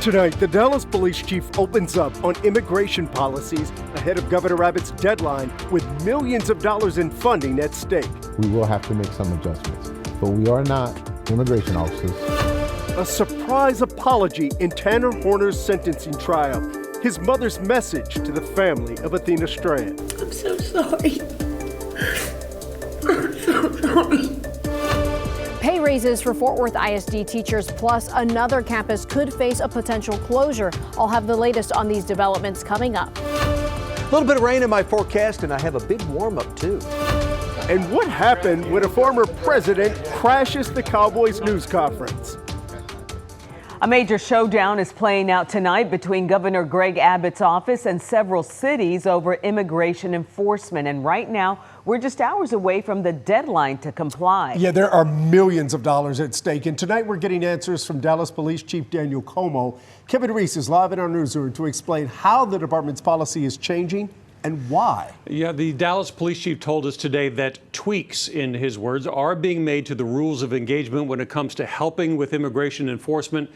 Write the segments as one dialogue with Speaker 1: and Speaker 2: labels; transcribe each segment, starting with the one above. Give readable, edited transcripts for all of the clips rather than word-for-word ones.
Speaker 1: Tonight, the Dallas police chief opens up on immigration policies ahead of Governor Abbott's deadline with millions of dollars in funding at stake.
Speaker 2: We will have to make some adjustments, but we are not immigration officers.
Speaker 1: A surprise apology in Tanner Horner's sentencing trial. His mother's message to the family of Athena Strand.
Speaker 3: I'm so sorry. I'm so sorry.
Speaker 4: Pay raises for Fort Worth ISD teachers plus another campus could face a potential closure. I'll have the latest on these developments coming up.
Speaker 5: A little bit of rain in my forecast, and I have a big warm-up too.
Speaker 1: And what happened when a former president crashes the Cowboys news conference?
Speaker 6: A major showdown is playing out tonight between Governor Greg Abbott's office and several cities over immigration enforcement. And right now, we're just hours away from the deadline to comply.
Speaker 1: Yeah, there are millions of dollars at stake. And tonight we're getting answers from Dallas Police Chief Daniel Como. Kevin Reese is live in our newsroom to explain how the department's policy is changing and why.
Speaker 7: Yeah, the Dallas police chief told us today that tweaks, in his words, are being made to the rules of engagement when it comes to helping with immigration enforcement.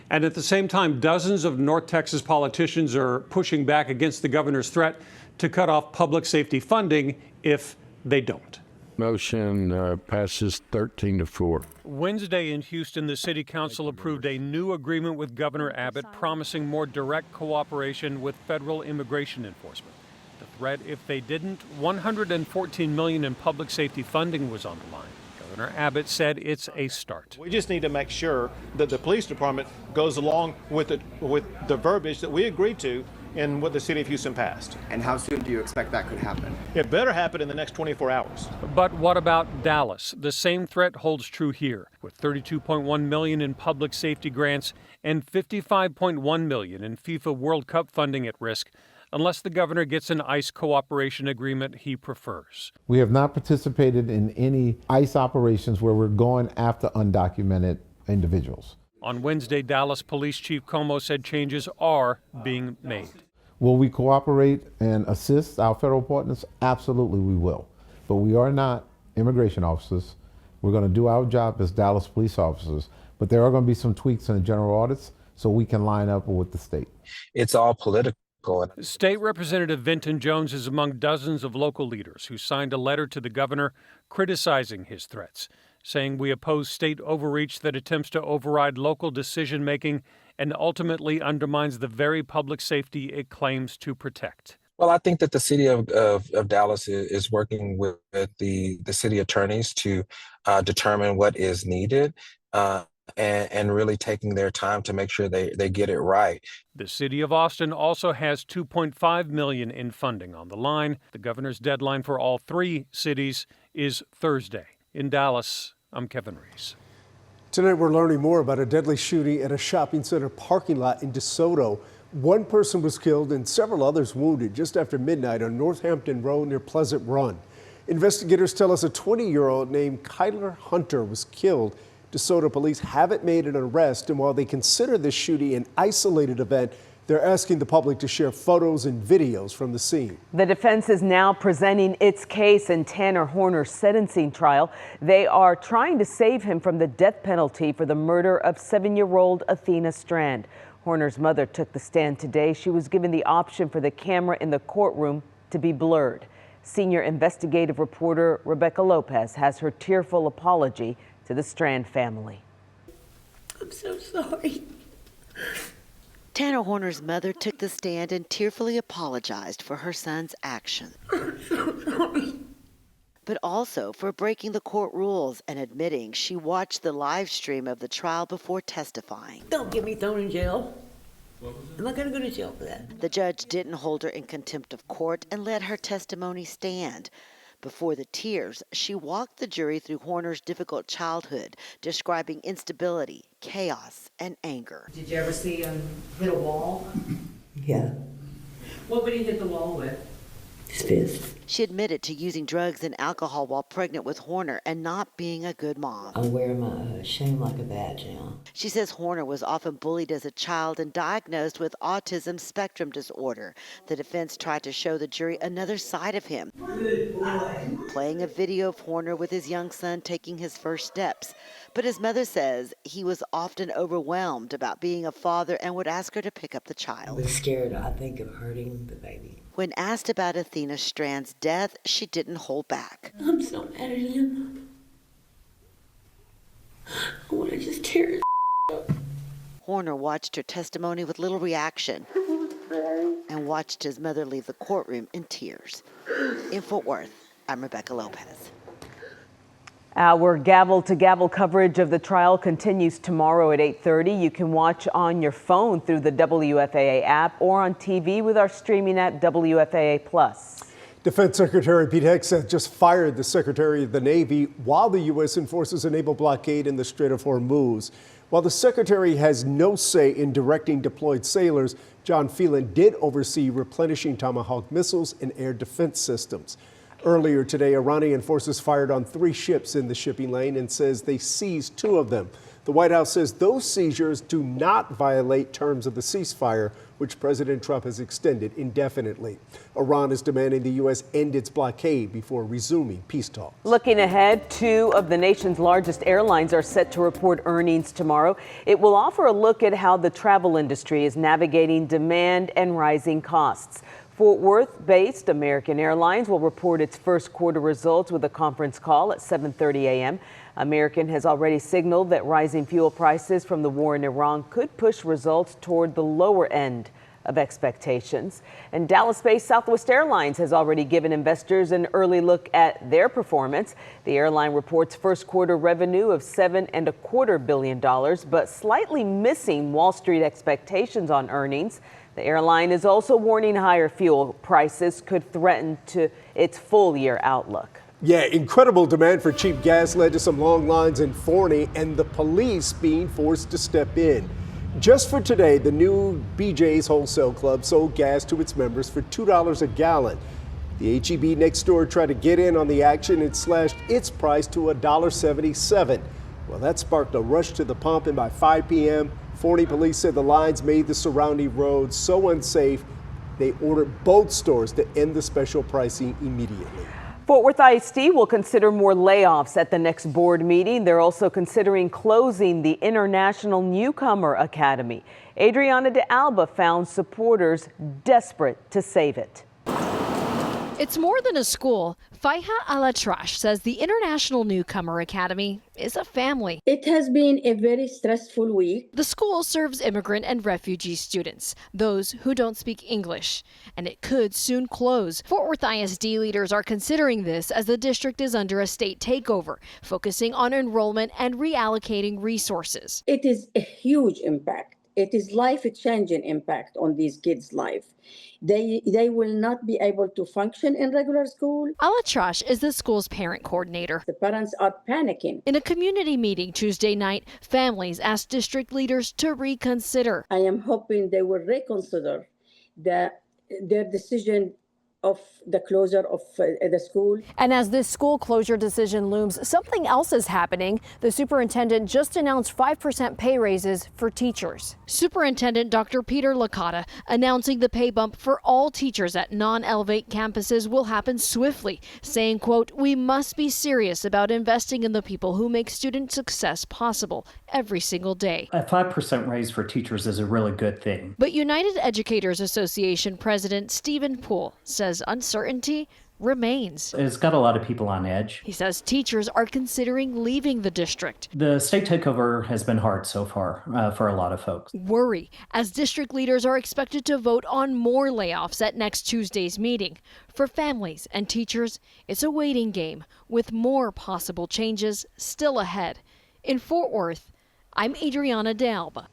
Speaker 7: And at the same time, dozens of North Texas politicians are pushing back against the governor's threat to cut off public safety funding if they don't.
Speaker 8: Motion passes 13-4.
Speaker 7: Wednesday in Houston, the city council approved a new agreement with Governor Abbott promising more direct cooperation with federal immigration enforcement. The threat, if they didn't, $114 million in public safety funding was on the line. Governor Abbott said it's a start.
Speaker 9: We just need to make sure that the police department goes along with the verbiage that we agreed to in what the city of Houston passed.
Speaker 10: And how soon do you expect that could happen?
Speaker 9: It better happen in the next 24 hours.
Speaker 7: But what about Dallas? The same threat holds true here, with $32.1 million in public safety grants and $55.1 million in FIFA World Cup funding at risk, unless the governor gets an ICE cooperation agreement he prefers.
Speaker 2: We have not participated in any ICE operations where we're going after undocumented individuals.
Speaker 7: On Wednesday, Dallas Police Chief Como said changes are being made.
Speaker 2: Will we cooperate and assist our federal partners? Absolutely we will. But we are not immigration officers. We're going to do our job as Dallas police officers. But there are going to be some tweaks in the general audits so we can line up with the state.
Speaker 11: It's all political.
Speaker 7: State Representative Vinton Jones is among dozens of local leaders who signed a letter to the governor criticizing his threats, saying we oppose state overreach that attempts to override local decision-making and ultimately undermines the very public safety it claims to protect.
Speaker 11: Well, I think that the city of Dallas is working with the city attorneys to determine what is needed. And really taking their time to make sure they get it right.
Speaker 7: The city of Austin also has $2.5 million in funding on the line. The governor's deadline for all three cities is Thursday. In Dallas, I'm Kevin Reese.
Speaker 1: Tonight we're learning more about a deadly shooting at a shopping center parking lot in DeSoto. One person was killed and several others wounded just after midnight on Northampton Road near Pleasant Run. Investigators tell us a 20-year-old named Kyler Hunter was killed. DeSoto police haven't made an arrest, and while they consider this shooting an isolated event, they're asking the public to share photos and videos from the scene.
Speaker 6: The defense is now presenting its case in Tanner Horner's sentencing trial. They are trying to save him from the death penalty for the murder of 7-year-old Athena Strand. Horner's mother took the stand today. She was given the option for the camera in the courtroom to be blurred. Senior investigative reporter Rebecca Lopez has her tearful apology to the Strand family.
Speaker 3: I'm so sorry.
Speaker 12: Tanner Horner's mother took the stand and tearfully apologized for her son's action.
Speaker 3: I'm so sorry.
Speaker 12: But also for breaking the court rules and admitting she watched the live stream of the trial before testifying.
Speaker 3: Don't get me thrown in jail. I'm not going to go to jail for that.
Speaker 12: The judge didn't hold her in contempt of court and let her testimony stand. Before the tears, she walked the jury through Horner's difficult childhood, describing instability, chaos, and anger.
Speaker 13: Did you ever see him hit a wall?
Speaker 3: Yeah.
Speaker 13: What would he hit the wall with?
Speaker 3: His fist.
Speaker 12: She admitted to using drugs and alcohol while pregnant with Horner and not being a good mom.
Speaker 3: I'm wearing my shame like a badge now.
Speaker 12: She says Horner was often bullied as a child and diagnosed with autism spectrum disorder. The defense tried to show the jury another side of him, playing a video of Horner with his young son taking his first steps. But his mother says he was often overwhelmed about being a father and would ask her to pick up the child.
Speaker 3: I was scared, I think, of hurting the baby.
Speaker 12: When asked about Athena Strand's death, she didn't hold back.
Speaker 3: I'm so mad at him. I want to just tear his up.
Speaker 12: Horner watched her testimony with little reaction and watched his mother leave the courtroom in tears. In Fort Worth, I'm Rebecca Lopez.
Speaker 6: Our gavel-to-gavel coverage of the trial continues tomorrow at 8:30. You can watch on your phone through the WFAA app or on TV with our streaming app WFAA+.
Speaker 1: Defense Secretary Pete Hegseth just fired the Secretary of the Navy while the U.S. enforces a naval blockade in the Strait of Hormuz. While the Secretary has no say in directing deployed sailors, John Phelan did oversee replenishing Tomahawk missiles and air defense systems. Earlier today, Iranian forces fired on 3 ships in the shipping lane and says they seized 2 of them. The White House says those seizures do not violate terms of the ceasefire, which President Trump has extended indefinitely. Iran is demanding the U.S. end its blockade before resuming peace talks.
Speaker 6: Looking ahead, 2 of the nation's largest airlines are set to report earnings tomorrow. It will offer a look at how the travel industry is navigating demand and rising costs. Fort Worth-based American Airlines will report its first quarter results with a conference call at 7:30 a.m. American has already signaled that rising fuel prices from the war in Iran could push results toward the lower end of expectations. And Dallas-based Southwest Airlines has already given investors an early look at their performance. The airline reports first quarter revenue of $7.25 billion, but slightly missing Wall Street expectations on earnings. The airline is also warning higher fuel prices could threaten to its full year outlook.
Speaker 1: Yeah, incredible demand for cheap gas led to some long lines in Forney and the police being forced to step in. Just for today, the new BJ's Wholesale Club sold gas to its members for $2 a gallon. The HEB next door tried to get in on the action and slashed its price to $1.77. Well, that sparked a rush to the pump, and by 5 p.m., Forney police said the lines made the surrounding roads so unsafe, they ordered both stores to end the special pricing immediately.
Speaker 6: Fort Worth ISD will consider more layoffs at the next board meeting. They're also considering closing the International Newcomer Academy. Adriana de Alba found supporters desperate to save it.
Speaker 13: It's more than a school. Faiha Alatrash says the International Newcomer Academy is a family.
Speaker 14: It has been a very stressful week.
Speaker 13: The school serves immigrant and refugee students, those who don't speak English, and it could soon close. Fort Worth ISD leaders are considering this as the district is under a state takeover, focusing on enrollment and reallocating resources.
Speaker 14: It is a huge impact. It is life-changing impact on these kids' life. They will not be able to function in regular school.
Speaker 13: Alatrash is the school's parent coordinator.
Speaker 14: The parents are panicking.
Speaker 13: In a community meeting Tuesday night, families asked district leaders to reconsider.
Speaker 14: I am hoping they will reconsider their decision of the closure of the school.
Speaker 4: And as this school closure decision looms, something else is happening. The superintendent just announced 5% pay raises for teachers.
Speaker 13: Superintendent Dr. Peter Licata announcing the pay bump for all teachers at non-Elevate campuses will happen swiftly, saying, quote, "We must be serious about investing in the people who make student success possible every single day."
Speaker 15: A 5% raise for teachers is a really good thing.
Speaker 13: But United Educators Association President Stephen Poole says uncertainty remains.
Speaker 15: It's got a lot of people on edge.
Speaker 13: He says teachers are considering leaving the district.
Speaker 15: The state takeover has been hard so far for a lot of folks.
Speaker 13: Worry as district leaders are expected to vote on more layoffs at next Tuesday's meeting. For families and teachers, it's a waiting game with more possible changes still ahead. In Fort Worth, I'm Adriana de Alba.